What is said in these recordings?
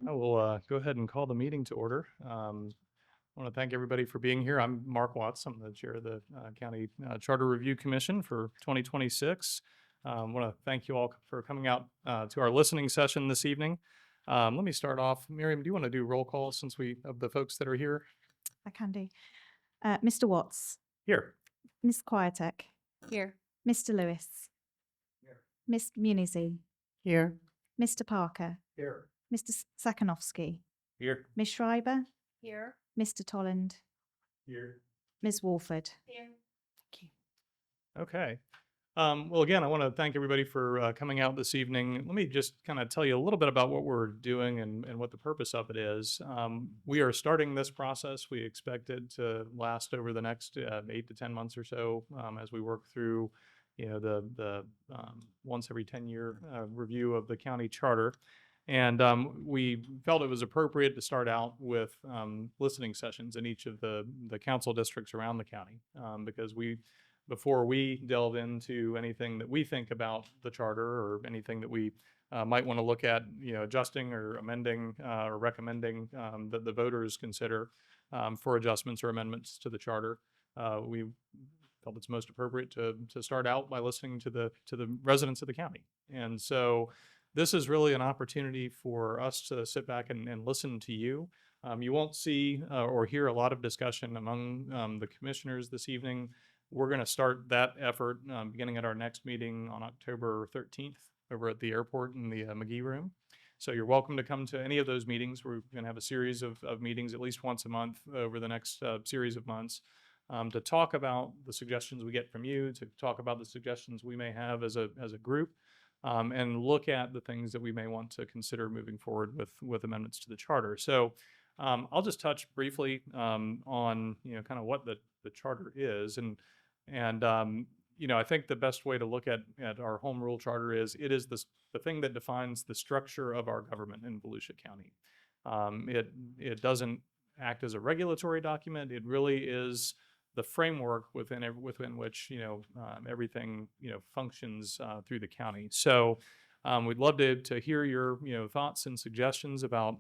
I will go ahead and call the meeting to order. I want to thank everybody for being here. I'm Mark Watts. I'm the chair of the County Charter Review Commission for 2026. I want to thank you all for coming out to our listening session this evening. Let me start off. Miriam, do you want to do roll call since of the folks that are here? I can do. Mr. Watts. Here. Ms. Kwiatek. Here. Mr. Lewis. Here. Ms. Munizy. Here. Mr. Parker. Here. Mr. Sakanowski. Here. Ms. Schreiber. Here. Mr. Tolland. Here. Ms. Walford. Here. Thank you. Okay. Well, again, I want to thank everybody for coming out this evening. Let me just kind of tell you a little bit about what we're doing and what the purpose of it is. We are starting this process. We expect it to last over the next 8 to 10 months or so as we work through, the once every 10-year review of the county charter. And we felt it was appropriate to start out with listening sessions in each of the council districts around the county because before we delve into anything that we think about the charter or anything that we might want to look at, adjusting or amending or recommending that the voters consider for adjustments or amendments to the charter, we felt it's most appropriate to start out by listening to the residents of the county. And so this is really an opportunity for us to sit back and listen to you. You won't see or hear a lot of discussion among the commissioners this evening. We're going to start that effort beginning at our next meeting on October 13th over at the airport in the McGee room. So you're welcome to come to any of those meetings. We're going to have a series of meetings at least once a month over the next series of months to talk about the suggestions we get from you, to talk about the suggestions we may have as a group, and look at the things that we may want to consider moving forward with amendments to the charter. So I'll just touch briefly on kind of what the charter is, and I think the best way to look at our home rule charter is it is the thing that defines the structure of our government in Volusia County. It doesn't act as a regulatory document. It really is the framework within which everything functions through the county. So we'd love to hear your thoughts and suggestions about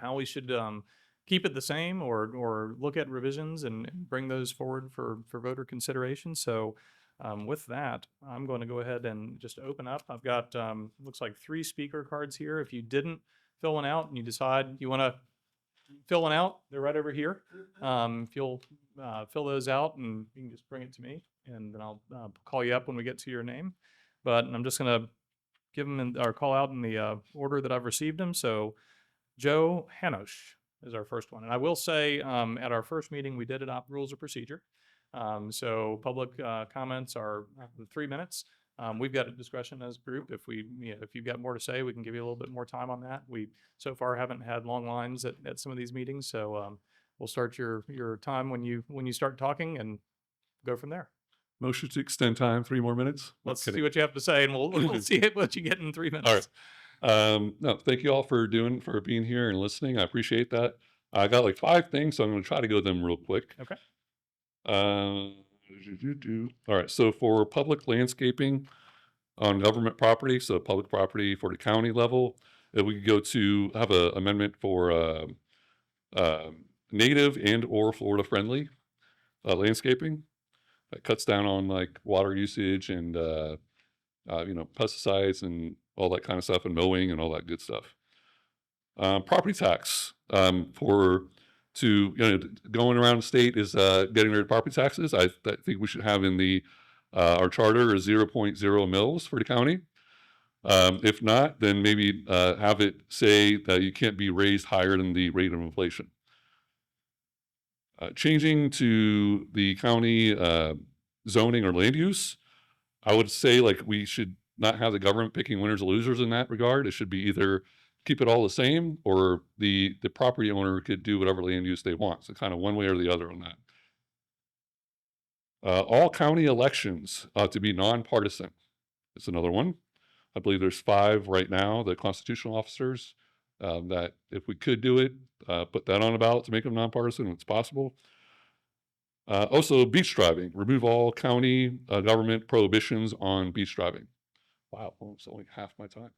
how we should keep it the same or look at revisions and bring those forward for voter consideration. So with that, I'm going to go ahead and just open up. I've got looks like 3 speaker cards here. If you didn't fill one out and you decide you want to fill one out, they're right over here. If you'll fill those out and you can just bring it to me, and then I'll call you up when we get to your name. But I'm just going to give them or call out in the order that I've received them. So Joe Hanosh is our first one. And I will say at our first meeting, we did adopt rules of procedure. So public comments are 3 minutes. We've got a discretion as a group. If you've got more to say, we can give you a little bit more time on that. We so far haven't had long lines at some of these meetings. So we'll start your time when you start talking and go from there. Motion to extend time 3 more minutes. Let's see what you have to say, and we'll see what you get in 3 minutes. All right. No, thank you all for being here and listening. I appreciate that. I got like 5 things, so I'm going to try to go them real quick. Okay. All right. So for public landscaping on government property, so public property for the county level, we could go to have an amendment for native and or Florida friendly landscaping that cuts down on like water usage and pesticides and all that kind of stuff, and mowing and all that good stuff. Property tax going around the state is getting rid of property taxes. I think we should have in the our charter is 0.0 mils for the county. If not, then maybe have it say that you can't be raised higher than the rate of inflation. Changing to the county zoning or land use, I would say like we should not have the government picking winners and losers in that regard. It should be either keep it all the same, or the property owner could do whatever land use they want. So kind of one way or the other on that. All county elections to be nonpartisan. It's another one. I believe there's 5 right now, the constitutional officers, that if we could do it, put that on a ballot to make them nonpartisan if it's possible. Also, beach driving. Remove all county government prohibitions on beach driving. Wow, well, it's only half my time.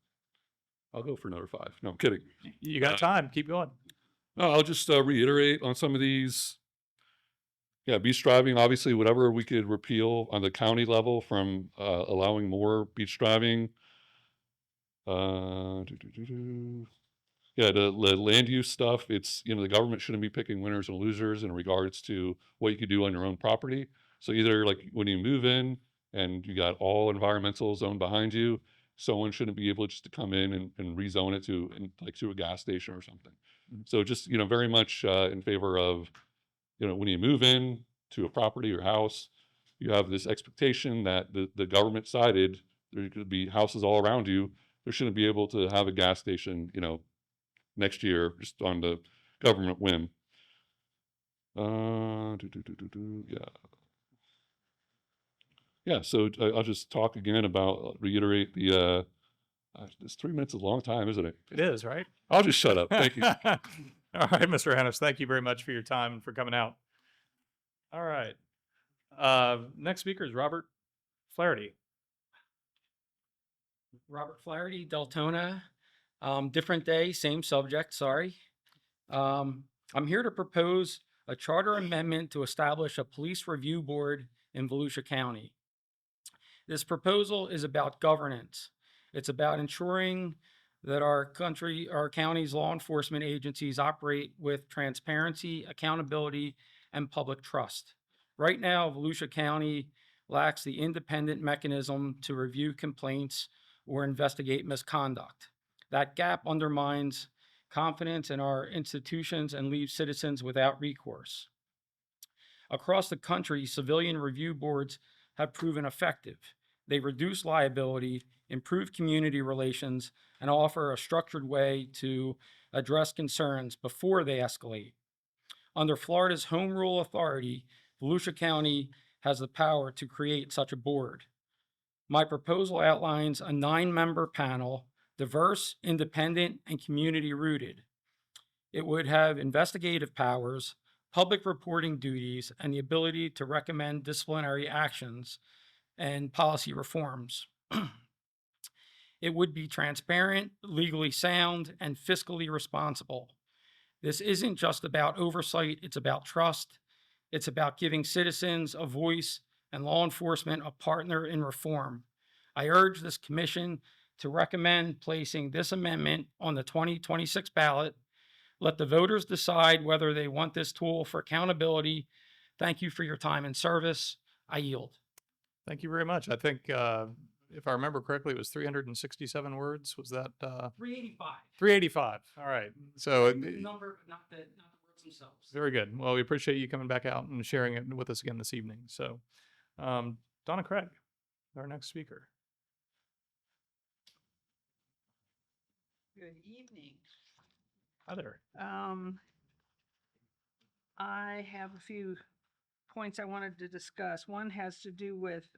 I'll go for another 5. No, I'm kidding. You got time. Keep going. No, I'll just reiterate on some of these. Yeah, beach driving, obviously, whatever we could repeal on the county level from allowing more beach driving. Uh, do, do, do, do. Yeah, the land use stuff, it's, the government shouldn't be picking winners and losers in regards to what you could do on your own property. So either like when you move in and you got all environmental zone behind you, someone shouldn't be able just to come in and rezone it to a gas station or something. So just, very much in favor of, when you move in to a property or house, you have this expectation that the government sided, there could be houses all around you. There shouldn't be able to have a gas station, next year, just on the government whim. Yeah. Yeah, so I'll just talk again about, reiterate the, this 3 minutes is a long time, isn't it? It is, right? I'll just shut up. Thank you. All right, Mr. Hannes, thank you very much for your time and for coming out. All right. Next speaker is Robert Flaherty. Robert Flaherty, Deltona. Different day, same subject, sorry. I'm here to propose a charter amendment to establish a police review board in Volusia County. This proposal is about governance. It's about ensuring that our county's law enforcement agencies operate with transparency, accountability, and public trust. Right now, Volusia County lacks the independent mechanism to review complaints or investigate misconduct. That gap undermines confidence in our institutions and leaves citizens without recourse. Across the country, civilian review boards have proven effective. They reduce liability, improve community relations, and offer a structured way to address concerns before they escalate. Under Florida's Home Rule Authority, Volusia County has the power to create such a board. My proposal outlines a 9-member panel, diverse, independent, and community-rooted. It would have investigative powers, public reporting duties, and the ability to recommend disciplinary actions and policy reforms. It would be transparent, legally sound, and fiscally responsible. This isn't just about oversight, it's about trust. It's about giving citizens a voice and law enforcement a partner in reform. I urge this commission to recommend placing this amendment on the 2026 ballot. Let the voters decide whether they want this tool for accountability. Thank you for your time and service. I yield. Thank you very much. I think, if I remember correctly, it was 367 words. Was that 385. 385? All right. So The number, not the words themselves. very good. Well, we appreciate you coming back out and sharing it with us again this evening. So, Donna Craig, our next speaker. Good evening. Hi there. I have a few points I wanted to discuss. One has to do with,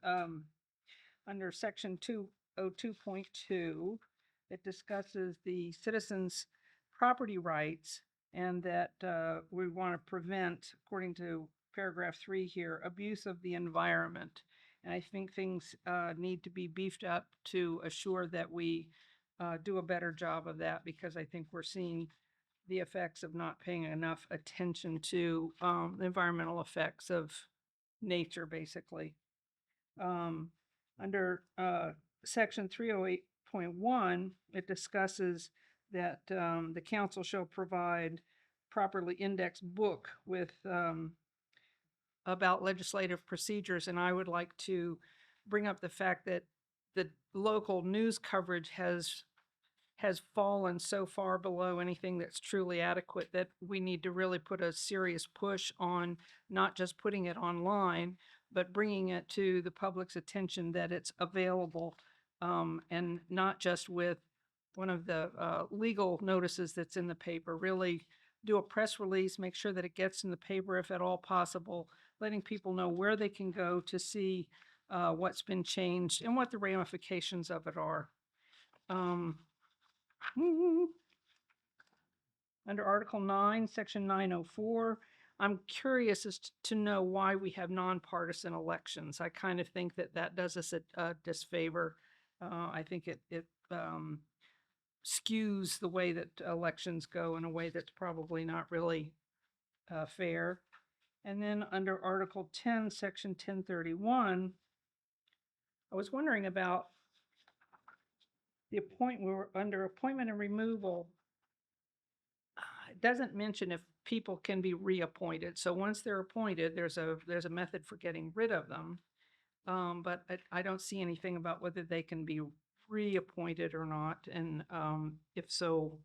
under section 202.2, it discusses the citizens' property rights, and that we want to prevent, according to paragraph 3 here, abuse of the environment. And I think things need to be beefed up to assure that we do a better job of that, because I think we're seeing the effects of not paying enough attention to the environmental effects of nature, basically. Under section 308.1, it discusses that the council shall provide properly indexed book with about legislative procedures, and I would like to bring up the fact that the local news coverage has fallen so far below anything that's truly adequate that we need to really put a serious push on not just putting it online, but bringing it to the public's attention that it's available, and not just with one of the legal notices that's in the paper. Really do a press release, make sure that it gets in the paper if at all possible, letting people know where they can go to see what's been changed and what the ramifications of it are. Under Article 9, Section 904, I'm curious as to know why we have nonpartisan elections. I kind of think that that does us a disfavor. I think it skews the way that elections go in a way that's probably not really fair. And then under Article 10, Section 1031, I was wondering about we're under appointment and removal. It doesn't mention if people can be reappointed. So once they're appointed, there's a method for getting rid of them. But I don't see anything about whether they can be reappointed or not. And if so,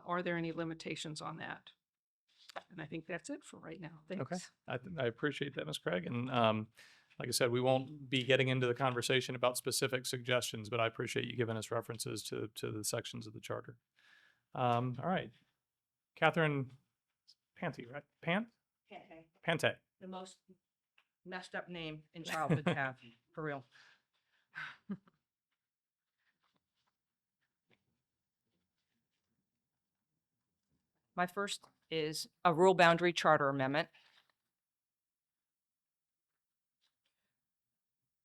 are there any limitations on that? And I think that's it for right now. Okay. Thanks. I appreciate that, Ms. Craig. And like I said, we won't be getting into the conversation about specific suggestions, but I appreciate you giving us references to the sections of the charter. All right. Catherine Panty, right? Pante. The most messed up name in childhood to have, for real. My first is a rural boundary charter amendment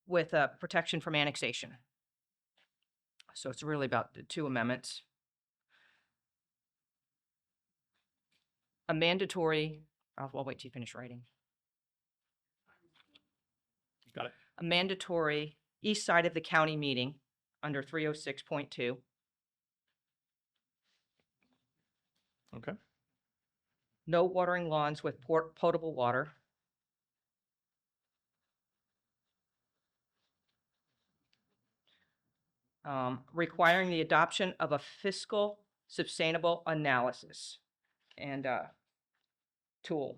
with protection from annexation. So it's really about the two amendments. A mandatory, I'll wait till you finish writing. Got it. A mandatory east side of the county meeting under 306.2. Okay. No watering lawns with potable water. Requiring the adoption of a fiscal sustainable analysis and tool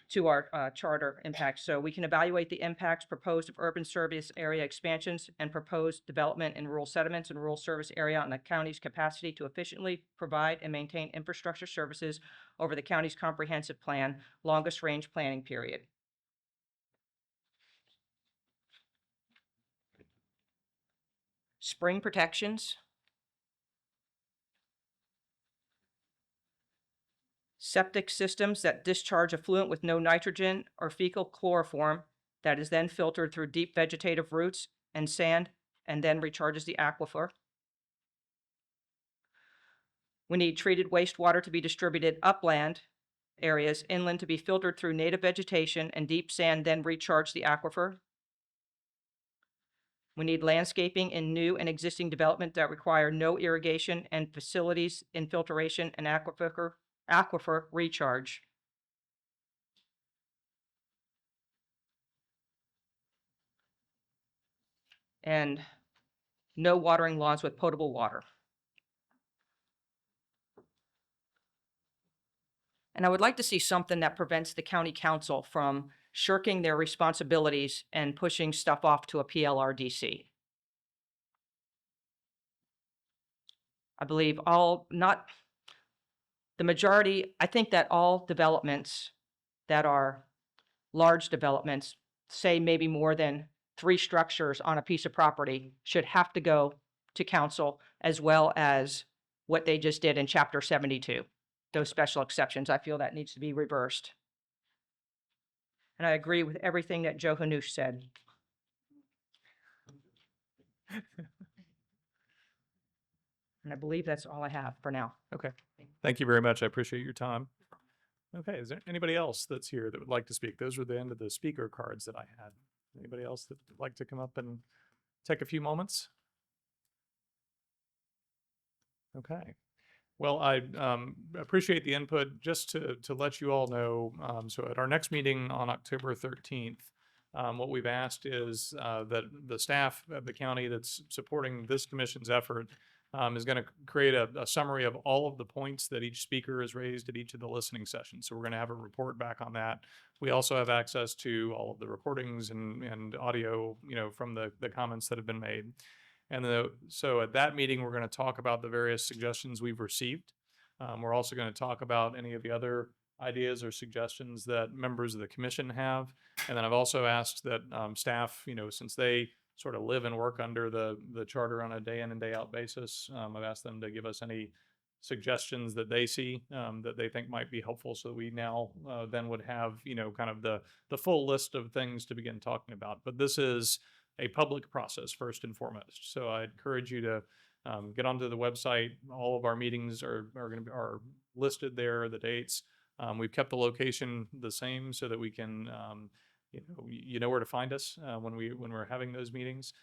to our charter impact. So we can evaluate the impacts proposed of urban service area expansions and proposed development in rural settlements and rural service area on the county's capacity to efficiently provide and maintain infrastructure services over the county's comprehensive plan, longest range planning period. Spring protections. Septic systems that discharge effluent with no nitrogen or fecal chloroform that is then filtered through deep vegetative roots and sand and then recharges the aquifer. We need treated wastewater to be distributed upland areas, inland to be filtered through native vegetation and deep sand, then recharge the aquifer. We need landscaping in new and existing development that require no irrigation and facilities, infiltration, and aquifer recharge. And no watering lawns with potable water. And I would like to see something that prevents the county council from shirking their responsibilities and pushing stuff off to a PLRDC. I believe the majority, I think that all developments that are large developments, say maybe more than 3 structures on a piece of property, should have to go to council, as well as what they just did in Chapter 72. Those special exceptions, I feel that needs to be reversed. And I agree with everything that Joe Hanush said. And I believe that's all I have for now. Okay. Thank you very much. I appreciate your time. Okay. Is there anybody else that's here that would like to speak? Those were the end of the speaker cards that I had. Anybody else that would like to come up and take a few moments? Okay. Well, I appreciate the input. Just to let you all know, so at our next meeting on October 13th, what we've asked is that the staff of the county that's supporting this commission's effort is going to create a summary of all of the points that each speaker has raised at each of the listening sessions. So we're going to have a report back on that. We also have access to all of the recordings and audio, from the comments that have been made. And so at that meeting, we're going to talk about the various suggestions we've received. We're also going to talk about any of the other ideas or suggestions that members of the commission have. And then I've also asked that staff, since they sort of live and work under the charter on a day in and day out basis, I've asked them to give us any suggestions that they see that they think might be helpful, so we now then would have kind of the full list of things to begin talking about. But this is a public process first and foremost, so I encourage you to Get onto the website. All of our meetings are going to be are listed there, the dates. We've kept the location the same so that we can, you know where to find us when we're having those meetings.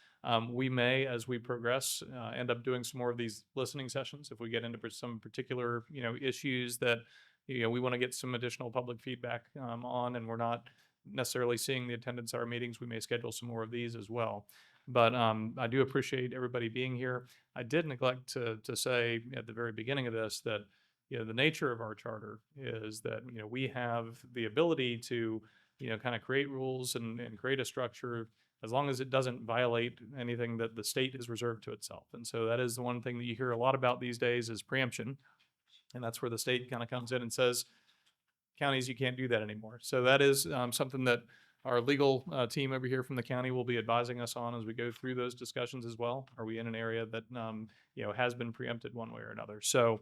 We may, as we progress, end up doing some more of these listening sessions if we get into some particular issues that we want to get some additional public feedback on, and we're not necessarily seeing the attendance at our meetings. We may schedule some more of these as well. But I do appreciate everybody being here. I did neglect to say at the very beginning of this that the nature of our charter is that we have the ability to kind of create rules and create a structure as long as it doesn't violate anything that the state has reserved to itself. And so that is the one thing that you hear a lot about these days is preemption. And that's where the state kind of comes in and says, counties, you can't do that anymore. So that is something that our legal team over here from the county will be advising us on as we go through those discussions as well. Are we in an area that has been preempted one way or another? So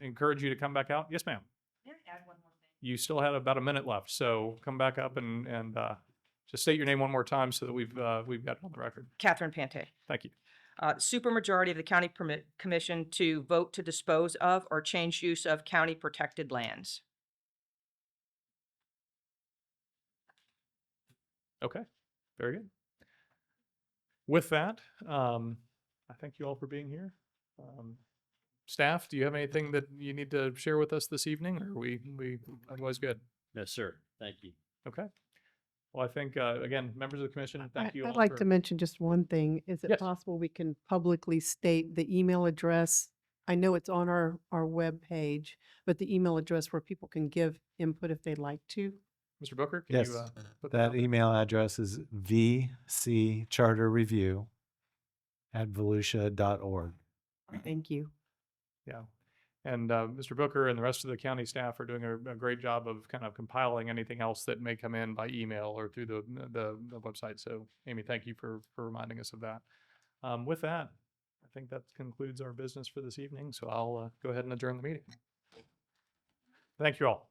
encourage you to come back out. Yes, ma'am. May I add one more thing? You still have about a minute left, so come back up and just state your name one more time so that we've got it on the record. Catherine Pante. Thank you. Supermajority of the county commission to vote to dispose of or change use of county protected lands. Okay, very good. With that, I thank you all for being here. Staff, do you have anything that you need to share with us this evening, or are we otherwise good? No, sir. Thank you. Okay. Well, I think, again, members of the commission, thank you all I'd like for- to mention just one thing. Is it Yes. possible we can publicly state the email address? I know it's on our web page, but the email address where people can give input if they'd like to. Mr. Booker, can Yes, you put that out? email address is vccharterreview@volusia.org. Thank you. Yeah. And Mr. Booker and the rest of the county staff are doing a great job of kind of compiling anything else that may come in by email or through the website. So, Amy, thank you for reminding us of that. With that, I think that concludes our business for this evening. So I'll go ahead and adjourn the meeting. Thank you all.